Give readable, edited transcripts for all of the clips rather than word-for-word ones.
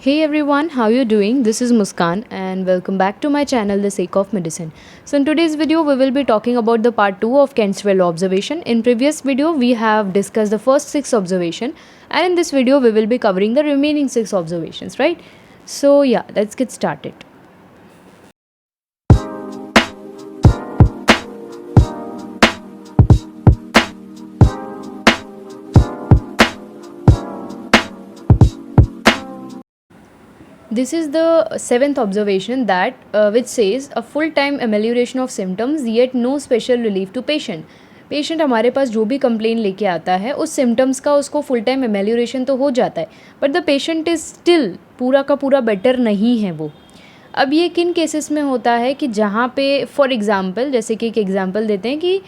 Hey everyone, how you doing? This is Muskan and welcome back to my channel The Sake of Medicine. So in today's video we will be talking about the part 2 of Kenswell observation. In previous video we have discussed the first 6 observation and in this video we will be covering the remaining 6 observations, right? So yeah, let's get started. This is the seventh observation that which says a full time amelioration of symptoms yet no special relief to patient. Patient हमारे पास जो भी complain लेके आता है उस symptoms का उसको full time एमेल्योरेशन तो हो जाता है but the patient is still पूरा का पूरा बेटर नहीं है वो. अब ये किन केसेस में होता है कि जहाँ पे फॉर एग्ज़ाम्पल जैसे कि एक एग्ज़ाम्पल देते हैं कि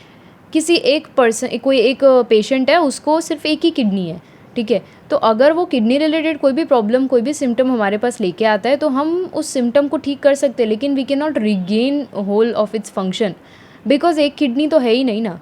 किसी एक पर्सन कोई एक पेशेंट है उसको सिर्फ एक ही किडनी है, ठीक है. तो अगर वो किडनी रिलेटेड कोई भी प्रॉब्लम कोई भी सिम्टम हमारे पास लेके आता है तो हम उस सिम्टम को ठीक कर सकते हैं लेकिन we can not regain whole of its function because एक किडनी तो है ही नहीं ना.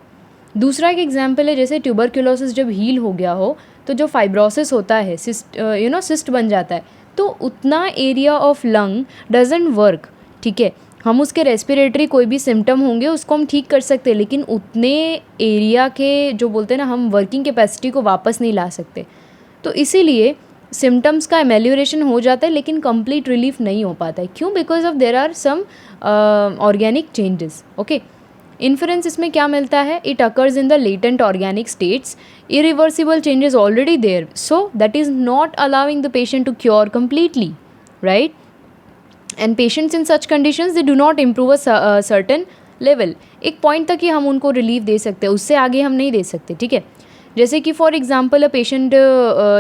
दूसरा एक एग्जाम्पल है जैसे ट्यूबरक्यूलोसिस जब हील हो गया हो तो जो फाइब्रोसिस होता है सिस्ट बन जाता है तो उतना area of lung doesn't work, ठीक है. हम उसके रेस्पिरेटरी कोई भी सिम्टम होंगे उसको हम ठीक कर सकते हैं लेकिन उतने एरिया के जो बोलते हैं ना हम वर्किंग कैपेसिटी को वापस नहीं ला सकते. तो इसीलिए सिम्टम्स का एमेल्योरेशन हो जाता है लेकिन कंप्लीट रिलीफ नहीं हो पाता है. क्यों? Because of there are some organic changes. Okay, inference इसमें क्या मिलता है? It occurs in the latent organic states, irreversible changes already there, so that is not allowing the patient to cure completely, right. And patients in such conditions they do not improve a certain level. एक point तक ही हम उनको relief दे सकते हैं, उससे आगे हम नहीं दे सकते, ठीक है. जैसे कि फॉर एग्जाम्पल अ पेशेंट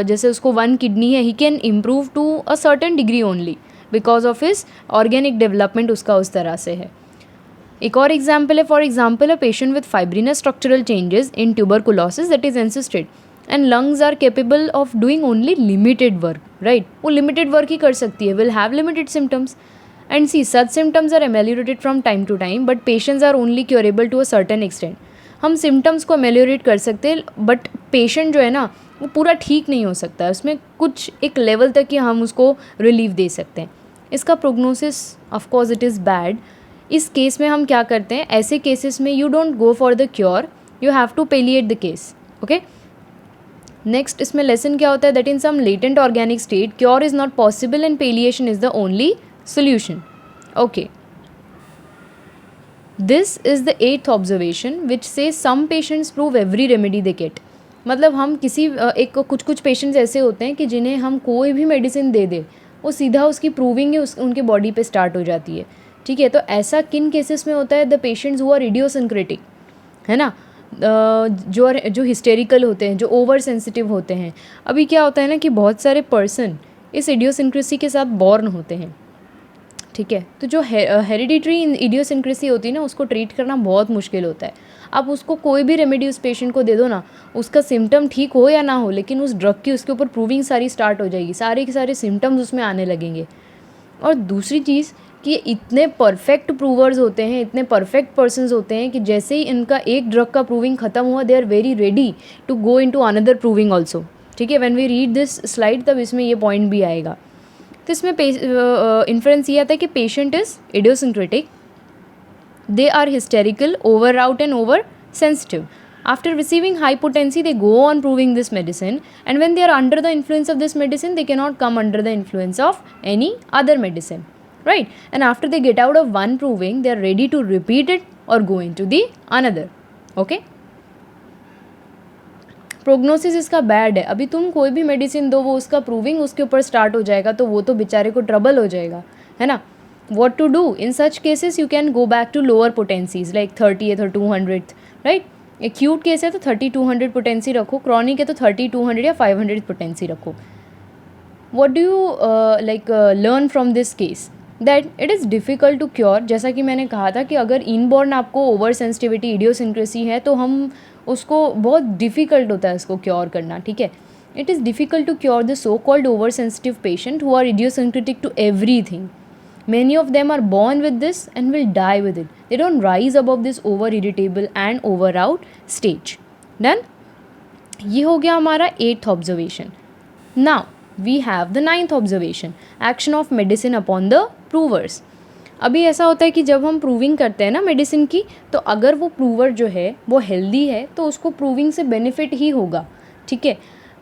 जैसे उसको 1 किडनी है, he can improve to a certain degree only because of his organic development उसका उस तरह से है. एक और एग्जाम्पल है for example a patient with fibrinous structural changes in tuberculosis that is encysted and lungs are capable of doing only limited work, right. वो limited work ही कर सकती है, will have limited symptoms and see such symptoms are ameliorated from time to time but patients are only curable to a certain extent. हम symptoms को ameliorate कर सकते हैं बट पेशेंट जो है ना वो पूरा ठीक नहीं हो सकता है, उसमें कुछ एक लेवल तक ही हम उसको रिलीफ दे सकते हैं. इसका prognosis of course it is bad. इस केस में हम क्या करते हैं, ऐसे केसेस में you don't go for the cure, you have to palliate the case. Okay, next इसमें लेसन क्या होता है? That in some latent organic state cure is not possible and palliation is the only solution. Okay, this is the 8th observation which say some patients prove every remedy they get. मतलब हम किसी एक कुछ patients ऐसे होते हैं कि जिन्हें हम कोई भी मेडिसिन दे दे वो सीधा उसकी प्रूविंग उनके बॉडी पे स्टार्ट हो जाती है, ठीक है. तो ऐसा किन केसेस में होता है? The patients who are idiosyncratic, है ना, जो हिस्टेरिकल होते हैं, जो ओवर सेंसिटिव होते हैं. अभी क्या होता है ना कि बहुत सारे पर्सन इस इडियोसिंक्रेसी के साथ बॉर्न होते हैं, ठीक है. तो जो हेरिडिटरी इडियोसिंक्रेसी होती है ना उसको ट्रीट करना बहुत मुश्किल होता है. आप उसको कोई भी रेमेडी उस पेशेंट को दे दो ना, उसका सिम्टम ठीक हो या ना हो लेकिन उस ड्रग की उसके ऊपर प्रूविंग सारी स्टार्ट हो जाएगी, सारे के सारे सिम्टम्स उसमें आने लगेंगे. और दूसरी चीज़ कि इतने परफेक्ट प्रूवर्स होते हैं, इतने परफेक्ट पर्सन्स होते हैं कि जैसे ही इनका एक ड्रग का प्रूविंग ख़त्म हुआ they are very ready to go in to another proving also, ठीक है. When we read this slide तब इसमें ये पॉइंट भी आएगा. तो इसमें इन्फ्रेंस ये आता है कि patient is idiosyncratic, they are hysterical, overwrought and over sensitive. After receiving high potency they go on proving this medicine and when they are under the influence of this medicine they cannot come under the influence of any other medicine, right. And after they get out of one proving they are ready to repeat it or go into the another. okay, prognosis इसका bad है. अभी तुम कोई भी medicine दो वो उसका proving उसके ऊपर स्टार्ट हो जाएगा तो वो तो बेचारे को ट्रबल हो जाएगा, है ना. what to do in such cases? you can go back to lower potencies like 30th or 200th, right. Acute case है तो 30-200 पोटेंसी रखो, क्रॉनिक है तो 30-200 या 500 पोटेंसी रखो. what do you learn from this case? That it is difficult to cure. जैसा कि मैंने कहा था कि अगर इनबॉर्न आपको ओवर सेंसिटिविटी इडियोसिंक्रेसी है तो हम उसको बहुत डिफ़िकल्ट होता है उसको क्योर करना, ठीक है. It is difficult to cure the so called over sensitive patient who are idiosyncratic to everything. Many of them are born with this and will die with it. They don't rise above this over irritable and over out stage. Done? ये हो गया हमारा 8th observation. Now we have the ninth observation, action of medicine upon the provers. अभी ऐसा होता है कि जब हम प्रूविंग करते हैं ना मेडिसिन की, तो अगर वो प्रूवर जो है वो हेल्दी है तो उसको प्रूविंग से बेनिफिट ही होगा, ठीक है।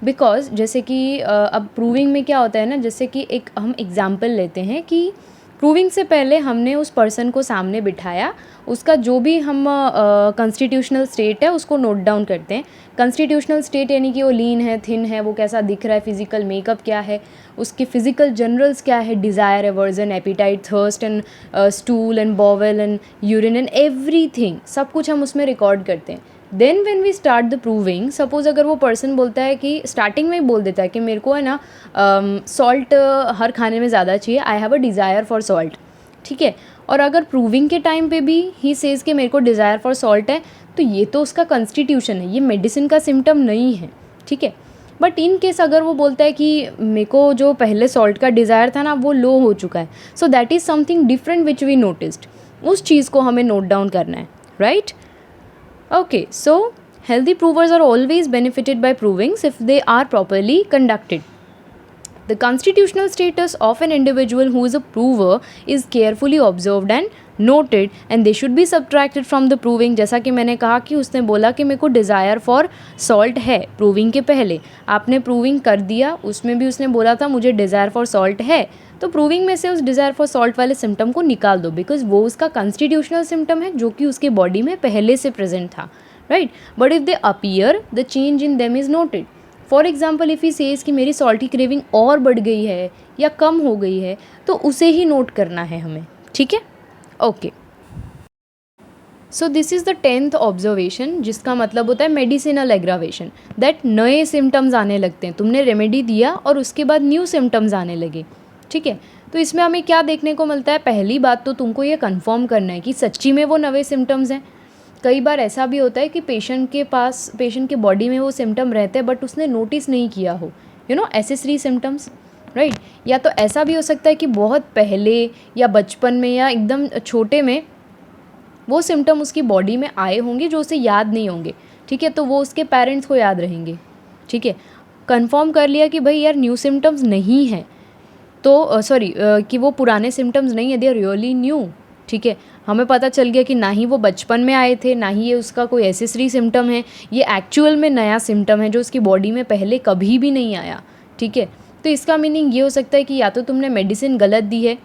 बिकॉज जैसे कि अब प्रूविंग में क्या होता है ना, जैसे कि एक हम एग्जांपल लेते हैं कि प्रूविंग से पहले हमने उस पर्सन को सामने बिठाया, उसका जो भी हम कॉन्स्टिट्यूशनल स्टेट है उसको नोट डाउन करते हैं। कॉन्स्टिट्यूशनल स्टेट यानी कि वो लीन है, थिन है, वो कैसा दिख रहा है, फिजिकल मेकअप क्या है, उसके फिजिकल जनरल्स क्या है, desire, aversion, appetite, thirst and stool and bowel and urine and everything, सब कुछ हम उसमें रिकॉर्ड करते हैं। Then when we start the proving, suppose अगर वो पर्सन बोलता है कि स्टार्टिंग में ही बोल देता है कि मेरे को है ना सॉल्ट हर खाने में ज़्यादा चाहिए, I have a desire for salt, ठीक है। और अगर प्रूविंग के टाइम पे भी ही सेज़ कि मेरे को डिज़ायर फॉर सॉल्ट है, तो ये तो उसका कॉन्स्टिट्यूशन है, ये मेडिसिन का सिम्टम नहीं है, ठीक है। बट इन केस अगर वो बोलता है कि मेरे को जो पहले सॉल्ट का डिज़ायर था ना वो लो हो चुका है, so that is something different which we noticed, उस चीज़ को हमें नोट डाउन करना है, right. Okay, so healthy provers are always benefited by provings if they are properly conducted. The constitutional status of an individual who is a prover is carefully observed and noted and they should be subtracted from the proving। जैसा कि मैंने कहा कि उसने बोला कि मेरे को डिज़ायर फॉर सॉल्ट है, प्रूविंग के पहले आपने प्रूविंग कर दिया, उसमें भी उसने बोला था मुझे डिज़ायर फॉर सॉल्ट है, तो प्रूविंग में से उस डिज़ायर फॉर सॉल्ट वाले सिम्टम को निकाल दो, बिकॉज वो उसका कॉन्स्टिट्यूशनल सिम्टम है जो कि उसके बॉडी में पहले से प्रेजेंट था, right. But if they appear the change in them is noted. For example if he says कि मेरी सॉल्ट की क्रेविंग और बढ़ गई है या कम हो गई है, तो उसे ही नोट करना है हमें, ठीक है। Okay, so this is the 10th observation, जिसका मतलब होता है मेडिसिनल एग्रावेशन, दैट नए सिम्टम्स आने लगते हैं, तुमने रेमेडी दिया और उसके बाद न्यू सिम्टम्स आने लगे, ठीक है। तो इसमें हमें क्या देखने को मिलता है, पहली बात तो तुमको ये कंफर्म करना है कि सच्ची में वो नए सिम्टम्स हैं। कई बार ऐसा भी होता है कि पेशेंट के बॉडी में वो सिम्टम रहते हैं बट उसने नोटिस नहीं किया हो, एसेसरी सिम्टम्स, राइट। या तो ऐसा भी हो सकता है कि बहुत पहले या बचपन में या एकदम छोटे में वो सिम्टम उसकी बॉडी में आए होंगे जो उसे याद नहीं होंगे, ठीक है, तो वो उसके पेरेंट्स को याद रहेंगे, ठीक है। कंफर्म कर लिया कि भाई यार न्यू सिम्टम्स नहीं है, तो कि वो पुराने सिम्टम्स नहीं है, दे आर रियली न्यू, ठीक है। हमें पता चल गया कि ना ही वो बचपन में आए थे, ना ही ये उसका कोई एसेसरी सिम्टम है, ये एक्चुअल में नया सिम्टम है जो उसकी बॉडी में पहले कभी भी नहीं आया, ठीक है। तो इसका मीनिंग ये हो सकता है कि या तो तुमने मेडिसिन गलत दी है,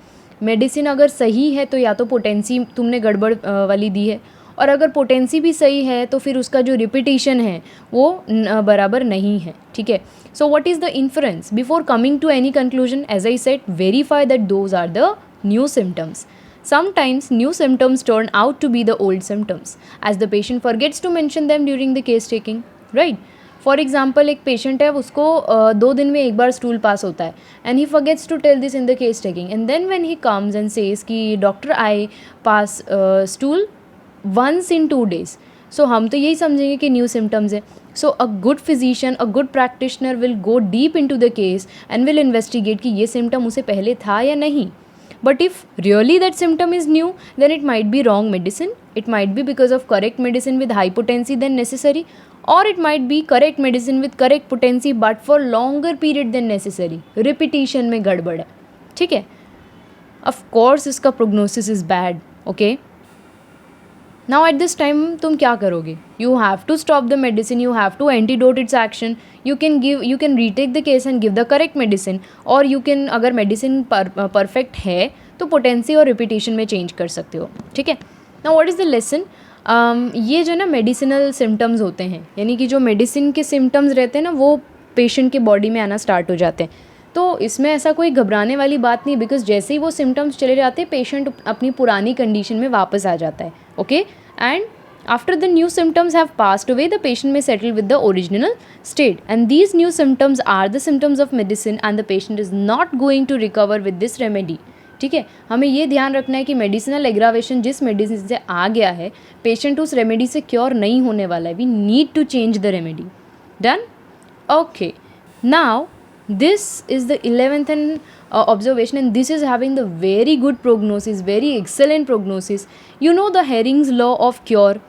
मेडिसिन अगर सही है तो या तो पोटेंसी तुमने गड़बड़ वाली दी है, और अगर पोटेंसी भी सही है तो फिर उसका जो रिपीटिशन है वो बराबर नहीं है, ठीक है। So what is the inference before coming to any conclusion, as I said, verify that those are the new symptoms. Sometimes new symptoms turn out to be the old symptoms as the patient forgets to mention them during the case taking, right? For example एक patient है, उसको 2 दिन में एक बार stool pass होता है and he forgets to tell this in the case taking, and then when he comes and says कि doctor I pass stool once in 2 days, so हम तो यही समझेंगे कि न्यू सिम्टम्स है। So a good physician, a good practitioner will go deep in to the case and will investigate कि ये symptom उसे पहले था या नहीं। But if really that symptom is new, then it might be wrong medicine. It might be because of correct medicine with high potency than necessary, or it might be correct medicine with correct potency but for longer period than necessary. Repetition में गड़बड़ है, ठीक है। Of course इसका prognosis is bad, okay? Now at this time तुम क्या करोगे? You have to stop the medicine, you have to antidote its action. You can retake the case and give the correct medicine, or you can, अगर medicine perfect है तो potency और repetition में change कर सकते हो, ठीक है। Now what is the lesson? ये जो ना मेडिसिनल सिम्टम्स होते हैं, यानी कि जो मेडिसिन के सिम्टम्स रहते हैं ना वो पेशेंट के बॉडी में आना स्टार्ट हो जाते हैं, तो इसमें ऐसा कोई घबराने वाली बात नहीं, बिकॉज जैसे ही वो सिम्टम्स चले जाते हैं पेशेंट अपनी पुरानी कंडीशन में वापस आ जाता है, okay. And after the new symptoms have passed away, the patient may settle with the original state, and these new symptoms are the symptoms of medicine and the patient is not going to recover with this remedy, ठीक है। हमें ये ध्यान रखना है कि medicinal aggravation जिस medicine से आ गया है, पेशेंट उस रेमेडी से क्योर नहीं होने वाला है, we need to change the remedy, done, okay. Now this is the 11th and observation, and this is having the very good prognosis, very excellent prognosis. You know the Hering's law of cure,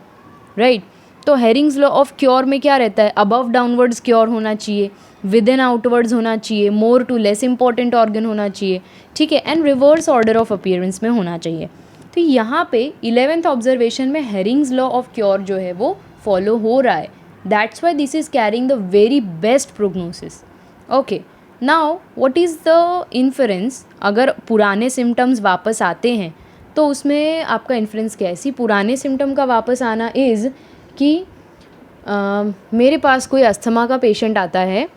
right? तो Hering's law of cure में क्या रहता है, above downwards cure होना चाहिए, with in outwards होना चाहिए, more to less important organ होना चाहिए, ठीक है, and reverse order of appearance में होना चाहिए। तो यहाँ पे 11th ऑब्जर्वेशन में हेरिंग्स लॉ ऑफ क्योर जो है वो फॉलो हो रहा है। That's why this is carrying the very best prognosis. Okay, now what is the inference, अगर पुराने सिम्टम्स वापस आते हैं तो उसमें आपका इन्फ्लुएंस क्या है। सी, पुराने सिम्टम का वापस आना इज़ कि मेरे पास कोई अस्थमा का पेशेंट आता है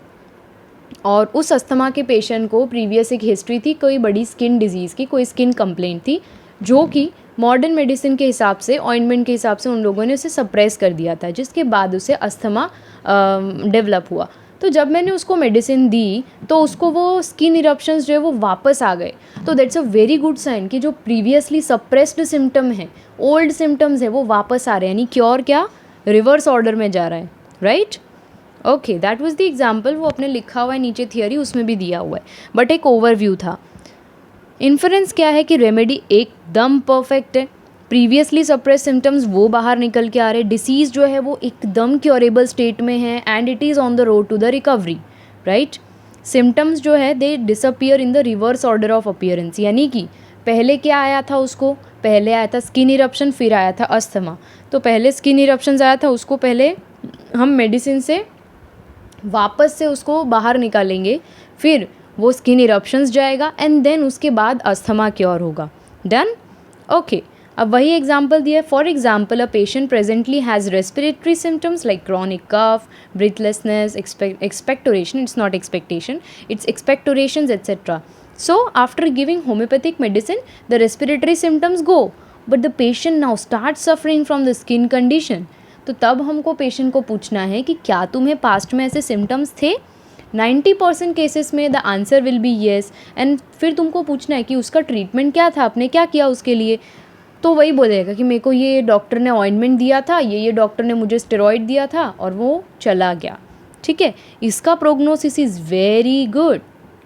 और उस अस्थमा के पेशेंट को प्रीवियस एक हिस्ट्री थी कोई बड़ी स्किन डिजीज़ की, कोई स्किन कंप्लेंट थी, जो कि मॉडर्न मेडिसिन के हिसाब से, ऑइंटमेंट के हिसाब से उन लोगों ने उसे सप्रेस कर दिया था, जिसके बाद उसे अस्थमा डेवलप हुआ। तो जब मैंने उसको मेडिसिन दी तो उसको वो स्किन इरप्शंस जो है वो वापस आ गए। तो that's a very good sign कि जो प्रीवियसली सप्रेस्ड सिम्टम है, ओल्ड सिम्टम्स है, वो वापस आ रहे हैं, यानी क्योर क्या रिवर्स ऑर्डर में जा रहा है, right. Okay, that was the example, वो अपने लिखा हुआ है नीचे थियोरी, उसमें भी दिया हुआ है, बट एक ओवरव्यू था। इन्फरेंस क्या है कि रेमेडी एकदम परफेक्ट है, प्रीवियसली सप्रेस सिम्टम्स वो बाहर निकल के आ रहे, डिसीज़ जो है वो एकदम क्योरेबल स्टेट में है and it is on the road to the recovery, right. Symptoms जो है they disappear in the reverse order of appearance, यानी कि पहले क्या आया था उसको, पहले आया था स्किन इरप्शन, फिर आया था अस्थमा। तो पहले स्किन इरप्शन आया था, उसको पहले हम मेडिसिन से वापस से उसको बाहर निकालेंगे, फिर वो स्किन इरप्शंस जाएगा एंड देन उसके बाद अस्थमा क्योर होगा। डन। ओके, अब वही एग्जाम्पल दिया है। For example, a patient presently has respiratory symptoms like chronic cough, breathlessness, expectoration, it's not expectation, it's expectorations etcetera. So after giving homeopathic medicine, the respiratory symptoms go, but the patient now starts suffering from the skin condition. तो तब हमको patient को पूछना है कि क्या तुम्हें past में ऐसे सिम्टम्स थे। 90% केसेस में the answer will be yes, and फिर तुमको पूछना है कि उसका ट्रीटमेंट क्या था, आपने क्या किया उसके लिए। तो वही बोलेगा कि मेरे को ये डॉक्टर ने ऑइंटमेंट दिया था, ये डॉक्टर ने मुझे स्टेरॉइड दिया था और वो चला गया, ठीक है। इसका prognosis is very good.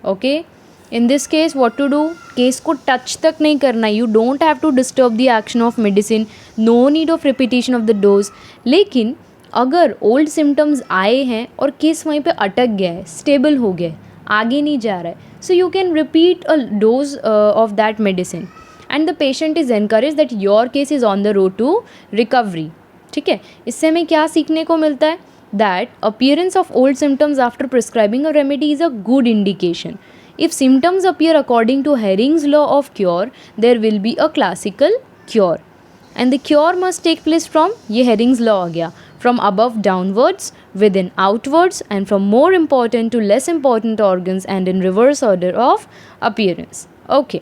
Okay, in this case what to do, case को टच तक नहीं करना, you don't have to disturb the action of medicine, no need of repetition of the dose. लेकिन अगर ओल्ड सिम्टम्स आए हैं और case वहीं पे अटक गया है, स्टेबल हो गया है, आगे नहीं जा रहा है, so you can repeat a dose of that medicine and the patient is encourage that your case is on the road to recovery, ठीक है। इससे हमें क्या सीखने को मिलता है, that appearance of old symptoms after prescribing a remedy is a good indication. If symptoms appear according to Hering's law of cure, there will be a classical cure. And the cure must take place from, ये Hering's law आ गया, from above downwards, within outwards, and from more important to less important organs and in reverse order of appearance. Okay.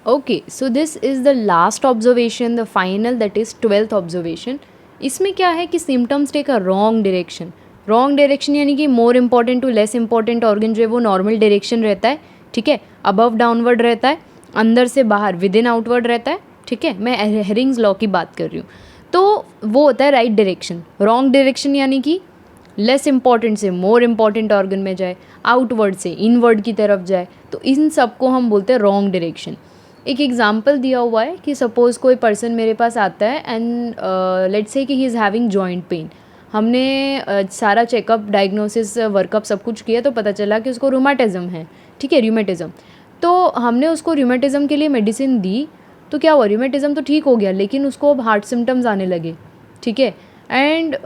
Okay, so this is the last observation, the final, that is 12th observation. इसमें क्या है कि symptoms take a wrong direction. Wrong direction यानी कि more important to less important organ जो है वो normal direction रहता है, ठीक है, अबव डाउनवर्ड रहता है, अंदर से बाहर विद इन आउटवर्ड रहता है, ठीक है। मैं हेरिंग्स लॉ की बात कर रही हूँ, तो वो होता है राइट डायरेक्शन। रॉन्ग डायरेक्शन यानी कि लेस इंपॉर्टेंट से मोर इंपॉर्टेंट ऑर्गन में जाए, आउटवर्ड से इनवर्ड की तरफ जाए, तो इन सब को हम बोलते हैं रॉन्ग डायरेक्शन। एक एग्जाम्पल दिया हुआ है कि सपोज़ कोई पर्सन मेरे पास आता है एंड लेट्स से कि he is having joint pain. हमने सारा चेकअप, डायग्नोसिस, वर्कअप सब कुछ किया तो पता चला कि उसको रूमेटिज़म है, ठीक है, रूमेटिज़म। तो हमने उसको रूमेटिज़म के लिए मेडिसिन दी, तो क्या हुआ, रूमेटिज़म तो ठीक हो गया, लेकिन उसको अब हार्ट सिम्टम्स आने लगे, ठीक है। एंड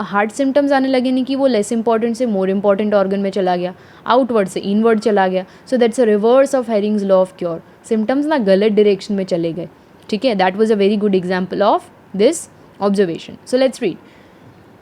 हार्ट सिम्टम्स आने लगे नहीं कि वो लेस इंपॉर्टेंट से मोर इंपॉर्टेंट ऑर्गन में चला गया, आउटवर्ड से इनवर्ड चला गया। So that's a reverse of Hering's law of cure, symptoms ना गलत डायरेक्शन में चले गए, ठीक है। That was a very good example of this observation. So let's read.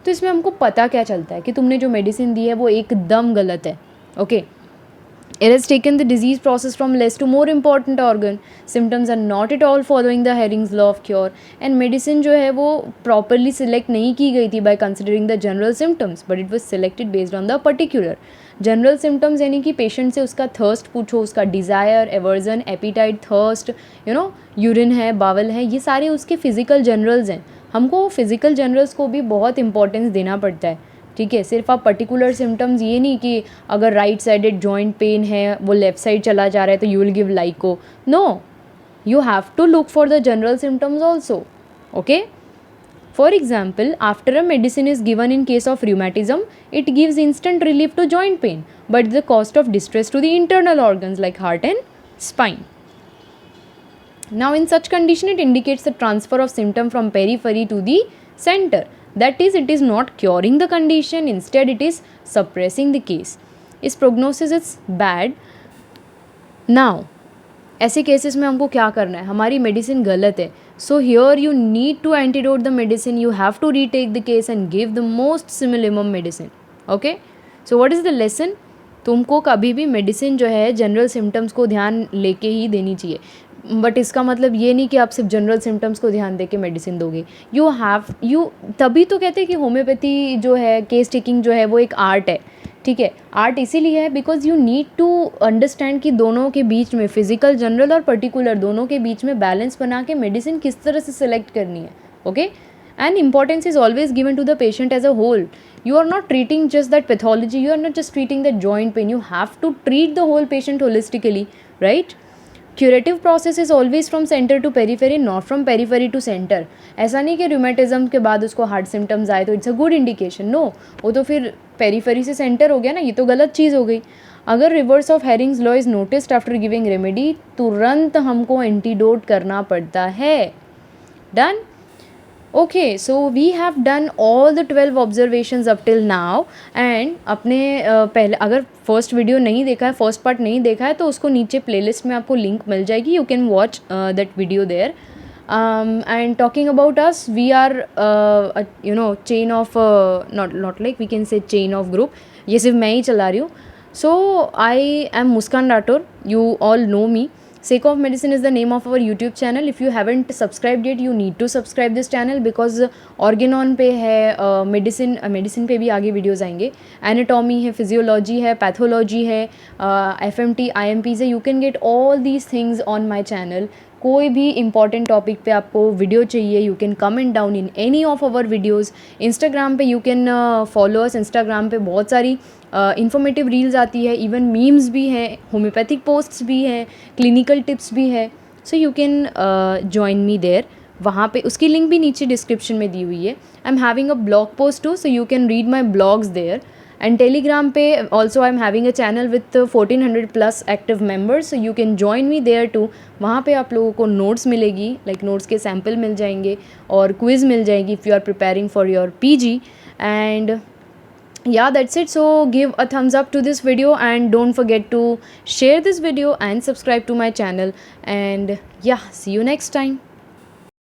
तो इसमें हमको पता क्या चलता है कि तुमने जो मेडिसिन दी है वो एकदम गलत है। Okay, it has taken the disease process from less to more important organ, symptoms are not at all following the Hering's law of cure, and medicine जो है वो प्रॉपरली सिलेक्ट नहीं की गई थी by considering the general symptoms, but it was selected based on the particular general symptoms. यानी कि patient से उसका थर्स्ट पूछो, उसका desire, aversion, appetite, thirst, urine है, बावल है, ये सारे उसके फिजिकल जनरल्स हैं। हमको फिजिकल जनरल्स को भी बहुत इंपॉर्टेंस देना पड़ता है, ठीक है। सिर्फ आप पर्टिकुलर सिम्टम्स, ये नहीं कि अगर राइट साइडेड जॉइंट पेन है वो लेफ्ट साइड चला जा रहा है तो you will give lyco, no, you have to look for the general symptoms also. Okay, For example, after a medicine is given in case of rheumatism, it gives instant relief to joint pain, but the cost of distress to the internal organs like heart and spine. Now, in such condition, it indicates the transfer of symptom from periphery to the center. That is, it is not curing the condition, instead it is suppressing the case. Its prognosis is bad. Now, ऐसे cases में हमको क्या करना है, हमारी medicine गलत है, so here you need to antidote the medicine, you have to retake the case and give the most similimum medicine. Okay, so what is the lesson? तुमको कभी भी मेडिसिन जो है जनरल सिम्टम्स को ध्यान लेके ही देनी चाहिए, बट इसका मतलब ये नहीं कि आप सिर्फ जनरल सिम्टम्स को ध्यान दे के मेडिसिन दोगे. यू तभी तो कहते हैं कि होम्योपैथी जो है, केस टेकिंग जो है, वो एक आर्ट है. ठीक है, आर्ट इसीलिए है because you need to understand कि दोनों के बीच में, फिजिकल, जनरल और पर्टिकुलर, दोनों के बीच में बैलेंस बना के मेडिसिन किस तरह से सिलेक्ट करनी है. Okay, and importance is always given to the patient as a whole. You are not treating just that pathology, you are not just treating that joint pain, you have to treat the whole patient holistically, right? Curative process is always from center to periphery, not from periphery to center. ऐसा नहीं कि rheumatism के बाद उसको heart symptoms आए तो it's a good indication, no, वो तो फिर periphery से center हो गया ना, ये तो गलत चीज़ हो गई. अगर reverse of Herring's law is noticed after giving remedy, तुरंत हमको antidote करना पड़ता है. Done? Okay, so we have done all the 12 observations up till now. And अपने पहले अगर फर्स्ट वीडियो नहीं देखा है, फर्स्ट पार्ट नहीं देखा है, तो उसको नीचे प्लेलिस्ट में आपको लिंक मिल जाएगी, you can watch that video there. And talking about us, we are a chain of not like we can say chain of group. ये सिर्फ मैं ही चला रही हूँ. So I am Muskan Rathore, you all know me. Sake of Medicine is the name of our YouTube channel. If you haven't subscribed yet, you need to subscribe this channel because Organon पे है, medicine पे भी आगे videos आएंगे, anatomy है, physiology है, pathology है, FMT, IMPs है. You can get all these things on my channel. कोई भी इंपॉर्टेंट टॉपिक पे आपको वीडियो चाहिए, you can comment down in any of our videos. Instagram पे you can follow us. Instagram पे बहुत सारी इन्फॉर्मेटिव रील्स आती है, इवन मीम्स भी हैं, होम्योपैथिक पोस्ट्स भी हैं, क्लिनिकल टिप्स भी है. So you can join me there. वहाँ पे उसकी लिंक भी नीचे डिस्क्रिप्शन में दी हुई है. I am having a blog post too, so you can read my blogs there. And Telegram पे also I am having a channel with 1400+ active members, so you can join me there too. वहाँ पे आप लोगों को notes मिलेगी, like notes के sample मिल जाएंगे और क्विज़ मिल जाएगी if you are preparing for your PG. एंड yeah, that's it. So give a thumbs up to this video and don't forget to share this video and subscribe to my channel. And yeah, see you next time.